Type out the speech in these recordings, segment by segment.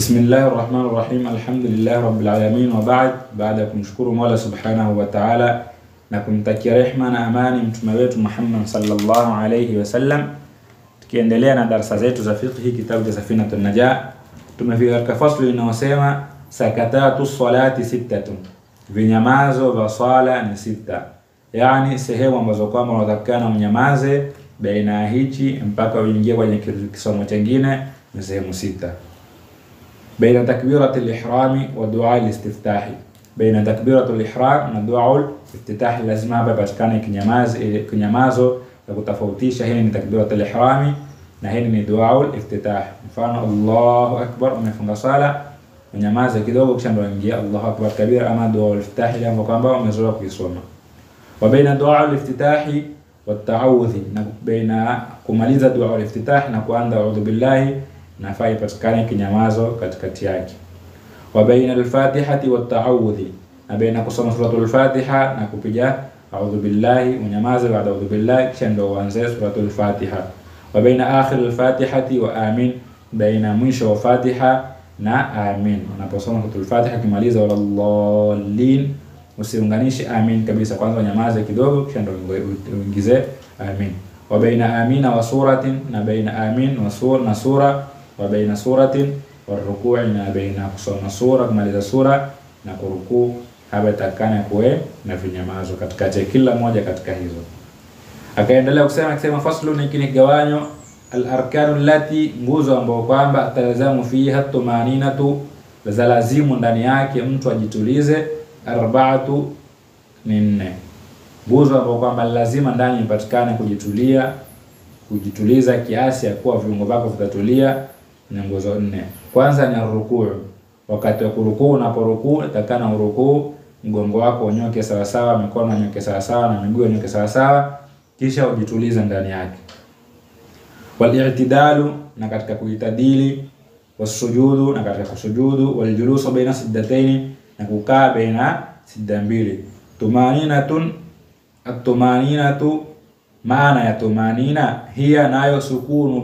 Bismillahirrahmanirrahim. Alhamdulillahi rabbil alamin, wa baada ya kumshukuru Mola subhanahu wa ta'ala na kumtakia rehma na amani mtume wetu Muhammad sallallahu alayhi wasallam, tukiendelea na darasa zetu za fiqh kitabu cha Safinatun Najah, tumefika katika fasli inayosema sakatatu salati sittatun, vinyamazo vya swala ni sita, yani sehemu ambazo kwamba unatakana mnyamaze baina hichi mpaka uingie kwenye kisomo kingine ni sehemu sita. Baina takbiratul ihrami wa dua al-istiftahi, baina takbiratul ihram na dua al-iftitah lazima hapa patikane kinyamazo ya kutofautisha hii ni takbiratul ihrami na hii ni dua al-iftitah. Mfano Allahu akbar, umefunga sala unyamaze kidogo kisha ndio ingia Allahu akbar kabira, ama dua al-iftitah ile ambayo kwamba umezoea kuisoma. Wa baina dua al-iftitah wa ta'awudhi, na baina kumaliza dua al-iftitah na kuanza a'udhu billahi nafaa ipatikane kinyamazo katikati yake. Wa baina al-fatihati wa ta'awudhi, na baina kusoma suratul fatiha na kupiga a'udhu billahi unyamaze baada a'udhu billahi kisha ndio uanze suratul fatiha. Wa baina akhir al-fatihati wa amin, baina mwisho wa fatiha na amin. Unaposoma suratul fatiha kimaliza waladdallin usiunganishe amin kabisa, kwanza unyamaze kidogo kisha ndio uingize amin. Wa baina amina wa suratin, na baina amin wa sura wa baina suratin wa rukui, na baina kusoma sura kumaliza sura na kurukuu hapa takana kuwe na vinyamazo katikati kila moja katika hizo. Akaendelea kusema faslu ni kigawanyo al-arkanu allati, nguzo ambayo kwamba talazamu fiha tumaninatu, lazalazimu ndani yake mtu ajitulize, arba'atu ni 4. Nguzo ambayo kwamba lazima ndani ipatikane kujituliza kiasi ya kuwa viungo vyako vitatulia na nguzo 4. Kwanza ni rukuu. Wakati wa kurukuu, unaporukuu takana urukuu mgongo wako unyoke sawa sawa, mikono unyoke sawa sawa na miguu unyoke sawa sawa, kisha ujitulize ndani yake. Wal-i'tidalu, na katika kuitadili, was-sujudu, na katika kusujudu, wal-julusu baina siddataini, na kukaa baina sijda mbili. Tumaninatun, at-tumaninatu, maana ya tumanina hiya nayo sukunu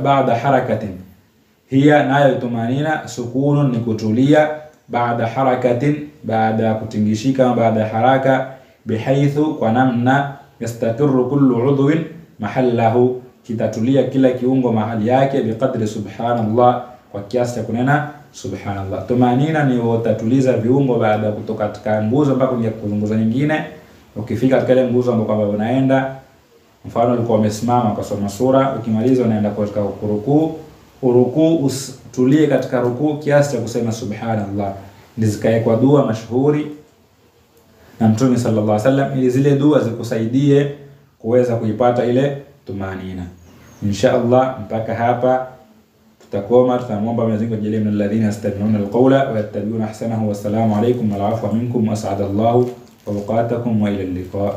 baada harakatin, hiya nayo tumanina sukunun ni kutulia, baada harakatin baada kutingishika, baada haraka, bihaithu kwa namna yastaqiru kullu udhwin mahallahu, kitatulia kila kiungo mahali yake, biqadri subhanallah, kwa kiasi cha kunena subhanallah. Tumanina ni utatuliza viungo baada kutoka katika nguzo mpaka kuingia kuzunguza nyingine. Ukifika katika ile nguzo ambapo kwamba unaenda, mfano ulikuwa umesimama kwa soma sura, ukimaliza unaenda katika rukuu, utulie katika rukuu kiasi cha kusema subhanallah. Ndizikae kwa dua mashuhuri na Mtume sallallahu alaihi wasallam, ili zile dua zikusaidie kuweza kuipata ile tumanina. Insha Allah mpaka hapa tutakoma. Tutamwomba Mwenyezi Mungu ajalie min alladhina yastami'una alqawla wa yattabi'una ahsanahu. Wassalamu alaykum wal afwa minkum wa as'adallahu awqatakum wa ila al-liqa.